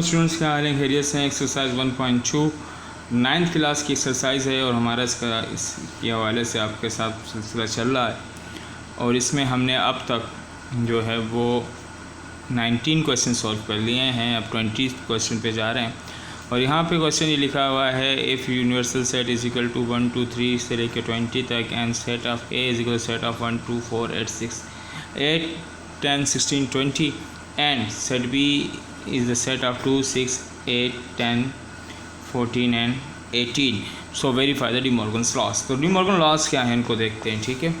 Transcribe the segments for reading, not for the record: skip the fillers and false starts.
Students क्या हाल है, खैरियत से हैं। एक्सरसाइज 1.2 नाइन्थ क्लास की एक्सरसाइज है और हमारा इसके हवाले से आपके साथ सिलसिला चल रहा है और इसमें हमने अब तक जो है वो 19 क्वेश्चन सॉल्व कर लिए हैं। अब 20 क्वेश्चन पे जा रहे हैं और यहाँ पे क्वेश्चन ये लिखा हुआ है, if universal set is equal to 1 2 3 से लेकर 20 तक and set of A is equal set of 1 2 4 8 6 8 10 16 20 and set B is the set of 2 6 8 10 14 and 18. So verify the De Morgan's laws. तो De Morgan laws क्या है इनको देखते हैं, ठीक है।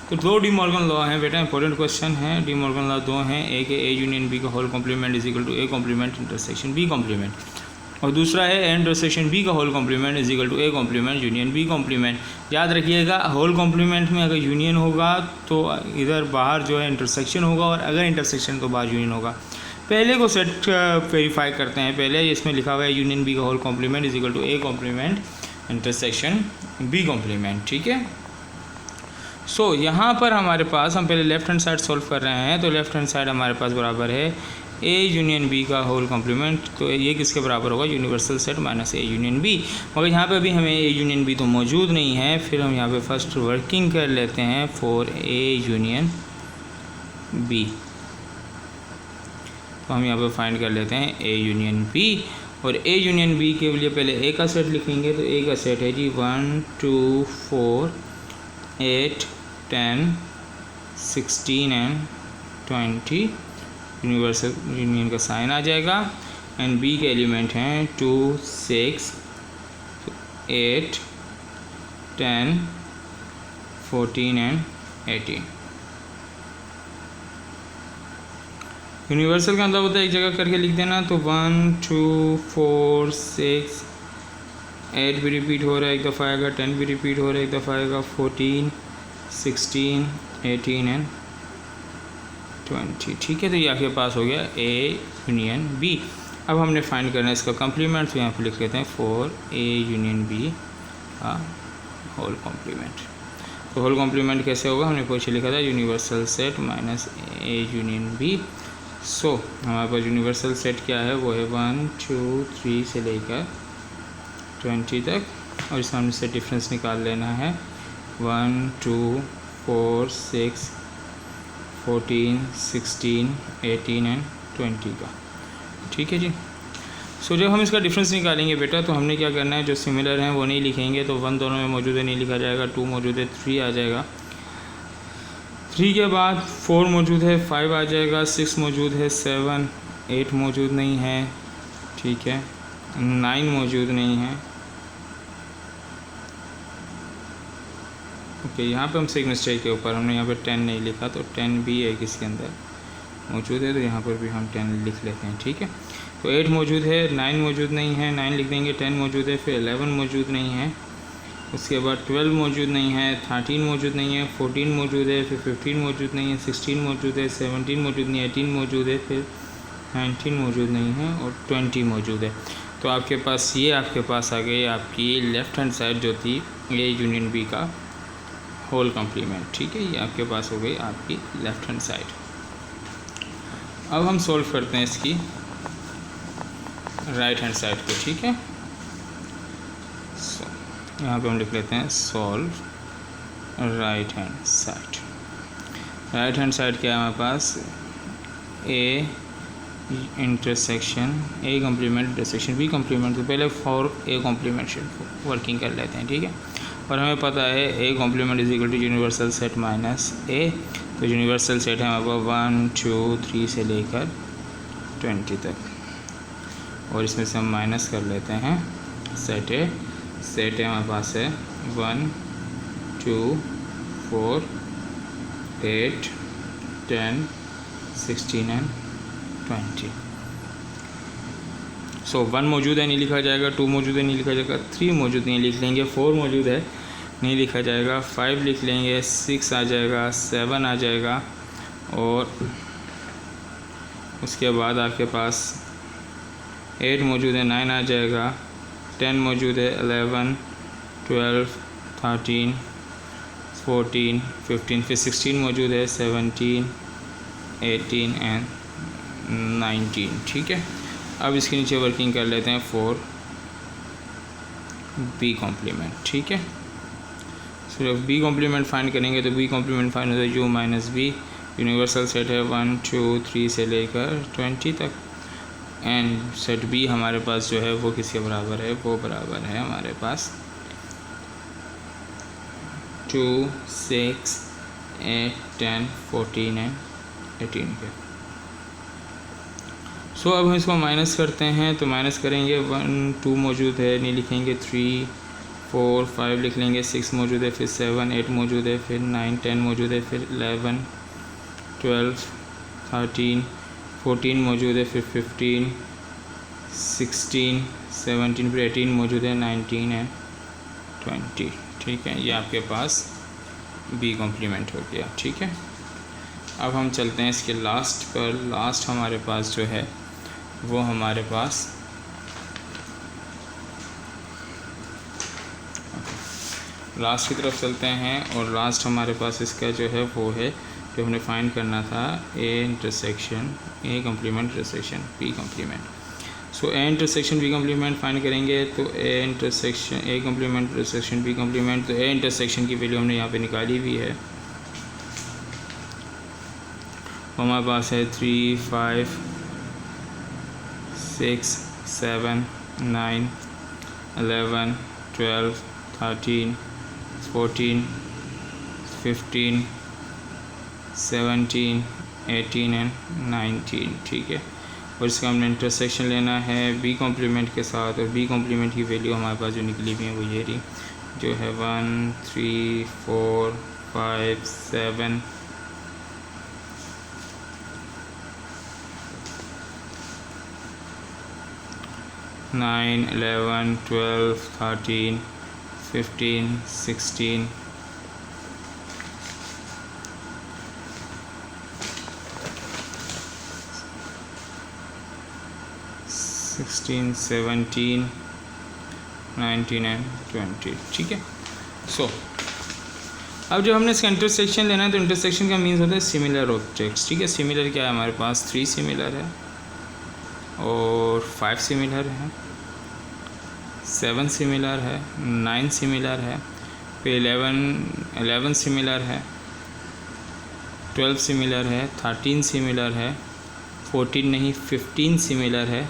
तो दो De Morgan लॉ हैं बेटा, इंपॉर्टेंट क्वेश्चन है। De Morgan लॉ दो हैं, एक है ए यूनियन बी का whole complement is equal to A complement intersection B complement और दूसरा है ए इंटरसेक्शन बी का whole complement is equal to A complement union B complement. याद रखिएगा, होल कॉम्प्लीमेंट में अगर यूनियन होगा तो इधर बाहर जो है इंटरसेक्शन होगा और अगर इंटरसेक्शन तो बाहर यूनियन होगा। पहले को सेट वेरीफाई करते हैं। पहले इसमें लिखा हुआ है यूनियन बी का whole complement is equal to A complement intersection B complement, ठीक है। सो यहाँ पर हमारे पास, हम पहले लेफ्ट हैंड साइड सॉल्व कर रहे हैं, तो लेफ्ट हैंड साइड हमारे पास बराबर है ए यूनियन बी का होल कॉम्प्लीमेंट। तो ये किसके बराबर होगा, यूनिवर्सल सेट माइनस ए यूनियन बी। मगर यहाँ पे अभी हमें ए यूनियन बी तो मौजूद नहीं है, फिर हम यहाँ पे फर्स्ट वर्किंग कर लेते हैं फॉर ए यूनियन बी। तो हम यहाँ पे फाइंड कर लेते हैं ए यूनियन बी और ए यूनियन बी के लिए पहले ए का सेट लिखेंगे। तो ए का सेट है जी 1 2 4 8 10 16 एंड 20। यूनिवर्सल यूनियन का साइन आ जाएगा एंड बी के एलिमेंट हैं 2 6 8 10 14 एंड 18। यूनिवर्सल का अंदर होता है, एक जगह करके लिख देना। तो 1 2 4 6 8 भी रिपीट हो रहा है एक दफ़ा आएगा, 10 भी रिपीट हो रहा है एक दफ़ा आएगा, 14 16 18 एंड 20, ठीक है। तो ये आपके पास हो गया ए यूनियन बी। अब हमने फाइंड करना है इसका कम्प्लीमेंट, तो यहाँ पे लिख लेते हैं फॉर ए यूनियन बी का होल कॉम्प्लीमेंट। तो होल कॉम्प्लीमेंट कैसे होगा, हमने पीछे लिखा था यूनिवर्सल सेट माइनस ए यूनियन बी। सो हमारे पास यूनिवर्सल सेट क्या है, वो है 1 2 3 से लेकर 20 तक और इसका हमसे डिफरेंस निकाल लेना है 1 2 4 6 14 16 18 एंड 20 का, ठीक है जी। सो जब हम इसका डिफरेंस निकालेंगे बेटा, तो हमने क्या करना है, जो सिमिलर हैं वो नहीं लिखेंगे। तो 1 दोनों में मौजूद है, नहीं लिखा जाएगा। 2 मौजूद है, 3 आ जाएगा। 3 के बाद 4 मौजूद है, 5 आ जाएगा। 6 मौजूद है, 7 8 मौजूद नहीं है, ठीक है। 9 मौजूद नहीं है, ओके। यहाँ पे हमसे एक मिस्टेक के ऊपर हमने यहाँ पे 10 नहीं लिखा, तो 10 भी है किसके अंदर मौजूद है, तो यहाँ पर भी हम 10 लिख लेते हैं, ठीक है। तो 8 मौजूद है, 9 मौजूद नहीं है, 9 लिख देंगे। 10 मौजूद है, फिर 11 मौजूद नहीं है, उसके बाद 12 मौजूद नहीं है, 13 मौजूद नहीं है, 14 मौजूद है, फिर 15 मौजूद नहीं है, 16 मौजूद है, 17 मौजूद नहीं है, 18 मौजूद है, फिर 19 मौजूद नहीं है और 20 मौजूद है। तो आपके पास ये आपके पास आ गई आपकी लेफ़्ट हैंड साइड जो थी ए यूनियन बी का होल कॉम्प्लीमेंट, ठीक है। ये आपके पास हो गई आपकी लेफ़्ट हैंड साइड। अब हम सॉल्व करते हैं इसकी राइट हैंड साइड को, ठीक है। यहाँ पे हम लिख लेते हैं solve right hand side. Right hand side क्या है हमारे पास, a intersection A complement intersection B complement. तो पहले फॉर ए कॉम्प्लीमेंट वर्किंग कर लेते हैं, ठीक है। और हमें पता है ए complement is equal to universal set minus a. तो यूनिवर्सल सेट है हमारे पास 1 2 3 से लेकर 20 तक और इसमें से हम माइनस कर लेते हैं सेट ए। सेट है हमारे पास है 1 2 4 8 10 16 एंड 20। सो 1 मौजूद है, नहीं लिखा जाएगा। 2 मौजूद है, नहीं लिखा जाएगा। 3 मौजूद नहीं लिख लेंगे। 4 मौजूद है, नहीं लिखा जाएगा। 5 लिख लेंगे। 6 आ जाएगा, 7 आ जाएगा और उसके बाद आपके पास 8 मौजूद है, 9 आ जाएगा। 10 मौजूद है, 11 12 13 14 15, फिर 16 मौजूद है, 17 18 एंड 19, ठीक है। अब इसके नीचे वर्किंग कर लेते हैं फॉर बी कॉम्प्लीमेंट, ठीक है। सिर्फ बी कॉम्प्लीमेंट फाइंड करेंगे तो बी कॉम्प्लीमेंट फाइंड होता है U minus B, universal set है 1 2 3 से लेकर 20 तक, एंड सेट बी हमारे पास जो है वो किसके बराबर है, वो बराबर है हमारे पास 2 6 8 10 14 एंड 18 के। सो अब हम इसको माइनस करते हैं, तो माइनस करेंगे 1 2 मौजूद है, नहीं लिखेंगे 3 4 5 लिख लेंगे, 6 मौजूद है, फिर 7 8 मौजूद है, फिर 9 10 मौजूद है, फिर 11 12 13 14 मौजूद है, फिर 15 16 17 फिर 18 मौजूद है, 19 एंड 20, ठीक है। ये आपके पास बी कॉम्प्लीमेंट हो गया, ठीक है। अब हम चलते हैं इसके लास्ट पर। लास्ट हमारे पास जो है वो हमारे पास लास्ट की तरफ चलते हैं, और लास्ट हमारे पास इसका जो है वो है जो हमने फाइंड करना था A intersection A complement intersection B complement. So A intersection B complement find करेंगे तो A intersection A complement intersection B complement, तो ए इंटरसेक्शन की वैल्यू हमने यहाँ पे निकाली हुई है। हमारे पास है 3 5 6 7 9 11 12 13 14 15 17 18 एंड 19, ठीक है। और इसका हमने इंटरसेक्शन लेना है बी कॉम्प्लीमेंट के साथ, और बी कॉम्प्लीमेंट की वैल्यू हमारे पास जो निकली हुई है वो ये रही, जो है 1 3 4 5 7 9 11 12 13 15 16 16 17 19 एंड 20, ठीक है। सो अब जो हमने इसका इंटरसेक्शन लेना है, तो इंटरसेक्शन का मीन्स होता है सिमिलर ऑब्जेक्ट्स, ठीक है। सिमिलर क्या है हमारे पास 3 सिमिलर है, और 5 सिमिलर है, 7 सिमिलर है, 9 सिमिलर है, फिर 11 सिमिलर है, 12 सिमिलर है, 13 सिमिलर है, 14 नहीं 15 सिमिलर है,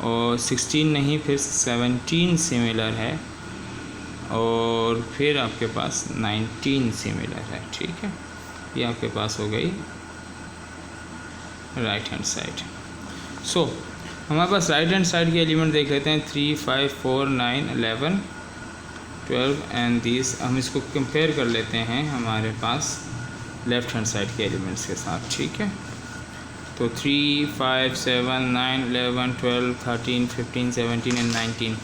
और 16 नहीं फिर 17 सिमिलर है, और फिर आपके पास 19 सिमिलर है, ठीक है। ये आपके पास हो गई राइट हैंड साइड। सो हमारे पास राइट हैंड साइड के एलिमेंट देख लेते हैं 3 5 4 9 11 12 एंड दिस। हम इसको कंपेयर कर लेते हैं हमारे पास लेफ़्ट हैंड साइड के एलिमेंट्स के साथ, ठीक है। तो 3 5 7 9 11 12 13 15 17 एंड 19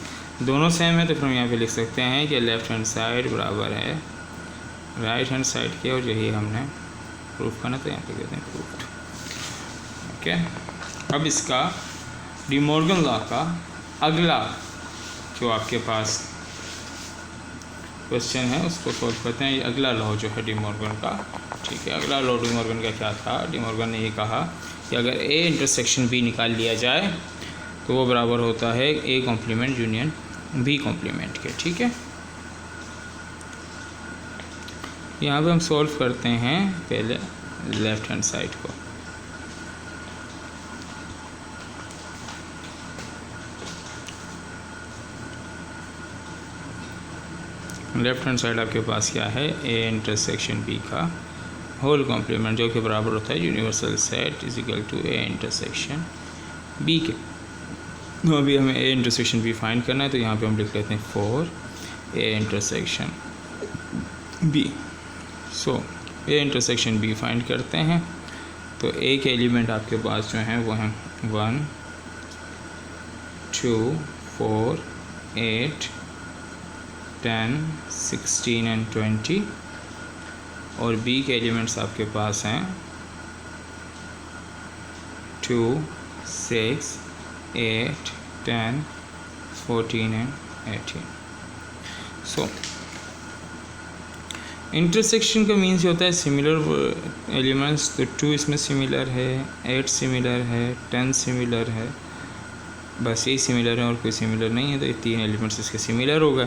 दोनों सेम है, तो फिर हम यहाँ पे लिख सकते हैं कि लेफ़्ट हैंड साइड बराबर है राइट हैंड साइड के, और यही हमने प्रूफ करना, तो यहाँ पे कहते हैं प्रूफ्ड, ओके। अब इसका डी मॉर्गन लॉ का अगला जो आपके पास क्वेश्चन है उसको सोल्व करते हैं। ये अगला लॉ जो है डी मॉर्गन का, ठीक है। अगला लॉ डी मॉर्गन का क्या था? डी मॉर्गन ने ये कहा कि अगर ए इंटरसेक्शन बी निकाल लिया जाए तो वो बराबर होता है ए कॉम्प्लीमेंट यूनियन बी कॉम्प्लीमेंट के, ठीक है। यहाँ पे हम सॉल्व करते हैं पहले लेफ़्ट हैंड साइड को। लेफ़्ट हैंड साइड आपके पास क्या है? ए इंटरसेक्शन बी का होल कॉम्प्लीमेंट, जो कि बराबर होता है universal set is equal to A intersection B के। तो अभी हमें ए इंटरसेक्शन बी फाइंड करना है, तो यहाँ पे हम लिख लेते हैं for A intersection B. So A intersection B find करते हैं, तो ए के एलिमेंट आपके पास जो हैं वो हैं 1 2 4 8 10 16 एंड 20, और बी के एलिमेंट्स आपके पास हैं 2 6 8 10 14 एंड 18। सो इंटरसेक्शन का मीन्स होता है सिमिलर एलिमेंट्स, तो 2 इसमें सिमिलर है, 8 सिमिलर है, 10 सिमिलर है, बस यही सिमिलर है और कोई सिमिलर नहीं है, तो ये 3 एलिमेंट्स इसके सिमिलर हो गए।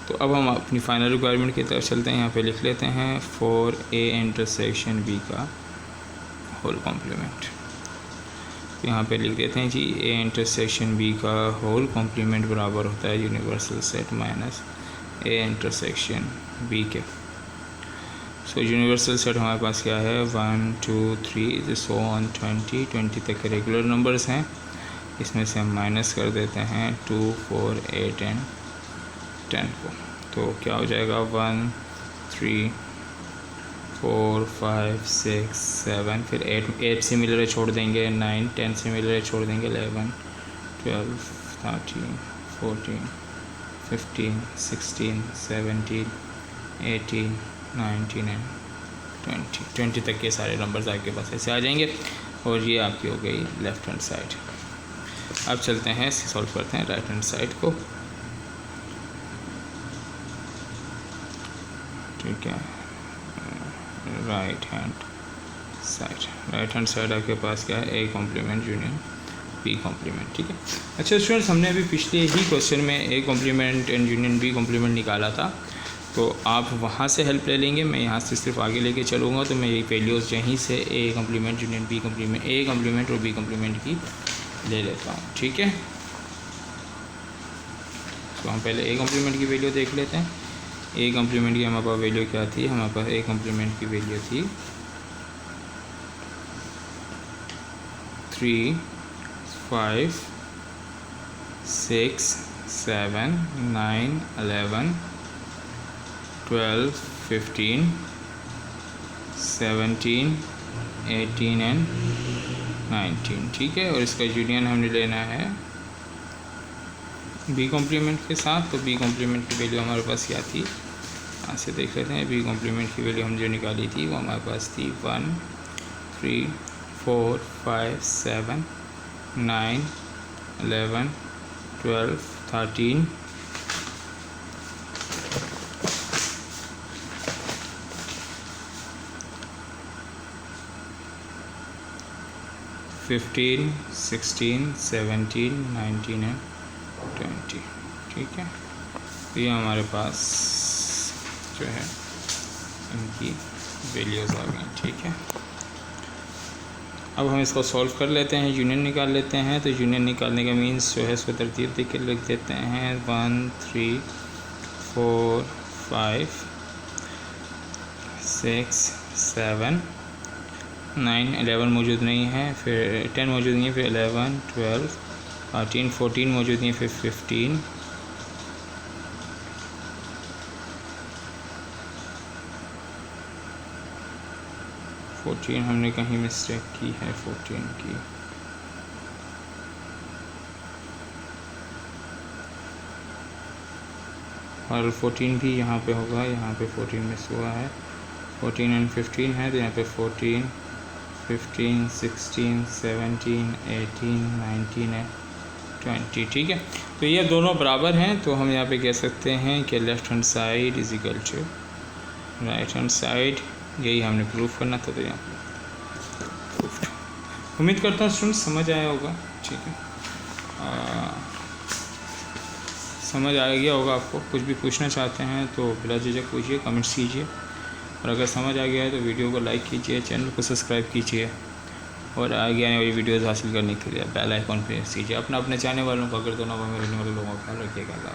तो अब हम अपनी फाइनल रिक्वायरमेंट की तरफ चलते हैं। यहाँ पे लिख लेते हैं फॉर ए इंटरसेक्शन बी का होल कॉम्प्लीमेंट। यहाँ पे लिख देते हैं जी ए इंटरसेक्शन बी का होल कॉम्प्लीमेंट बराबर होता है universal set minus a intersection B के। सो यूनिवर्सल सेट हमारे पास क्या है 1 2 3 सो ऑन 20 तक के रेगुलर नंबर्स हैं। इसमें से हम माइनस कर देते हैं 2 4 8 एंड 10 को, तो क्या हो जाएगा 1 3 4 5 6 7, फिर 8 सिमिलर छोड़ देंगे, 9 10 सिमिलर छोड़ देंगे, 11 12 13 14 15 16 17 18 19 एंड 20 तक के सारे नंबर्स आपके पास ऐसे आ जाएंगे। और ये आपकी हो गई लेफ़्ट हैंड साइड। अब चलते हैं सॉल्व करते हैं राइट हैंड साइड को। ठीक है, राइट हैंड साइड आपके पास क्या है ए कॉम्प्लीमेंट यूनियन बी कॉम्प्लीमेंट। ठीक है। अच्छा स्टूडेंट्स, हमने अभी पिछले ही क्वेश्चन में A complement and union B complement निकाला था, तो आप वहाँ से हेल्प ले लेंगे। मैं यहाँ से सिर्फ आगे लेके चलूँगा, तो मैं ये वैल्यूज़ यहीं से A complement union B complement, A complement और बी कॉम्प्लीमेंट की ले लेता हूँ। ठीक है, तो हम पहले ए कॉम्प्लीमेंट की वैल्यू देख लेते हैं। ए कॉम्प्लीमेंट की हमारे पास वैल्यू क्या थी? हमारे पास ए कॉम्प्लीमेंट की वैल्यू थी 3 5 6 7 9 11 12 15 17 18 एंड 19। ठीक है, और इसका यूनियन हमने लेना है बी कॉम्प्लीमेंट के साथ। तो बी कॉम्प्लीमेंट की वैल्यू हमारे पास क्या थी? यहाँ से देख लेते हैं। बी कॉम्प्लीमेंट की वैल्यू हम जो निकाली थी वो हमारे पास थी 1 3 4 5 7 9 11 12 13 15 16 17 19 एंड 20। ठीक है, तो ये हमारे पास जो है इनकी वैल्यूज़ आ गई। ठीक है, अब हम इसको सॉल्व कर लेते हैं, यूनियन निकाल लेते हैं। तो यूनियन निकालने का मीन्स जो है इसको तरतीब देख के लिख देते हैं 1 3 4 5 6 7 9 11 मौजूद नहीं है, फिर 10 मौजूद नहीं है, फिर 11 12 13 14 मौजूद नहीं है, फिर 15 14 हमने कहीं मिस्टेक की है 14 की। और 14 भी यहाँ पे होगा, यहाँ पे 14 मिस हुआ है। 14 एंड 15 है, तो यहाँ पे 14 15 16 17 18 19 है 20। ठीक है, तो ये दोनों बराबर हैं, तो हम यहाँ पे कह सकते हैं कि left hand side is equal to right hand side. यही हमने प्रूफ करना था, तो यहाँ पे प्रूफ। उम्मीद करता हूँ स्टूडेंट्स समझ आया होगा। ठीक है, समझ आ गया होगा आपको। कुछ भी पूछना चाहते हैं तो बिला झिझक पूछिए, कमेंट्स कीजिए। और अगर समझ आ गया है तो वीडियो को लाइक कीजिए, चैनल को सब्सक्राइब कीजिए, और आगे आने वाली वीडियोज़ हासिल करने के लिए बेल आइकॉन प्रेस कीजिए। अपने चाहने वालों को, अगर दोनों में रहने वाले लोगों का ख्याल रखिएगा।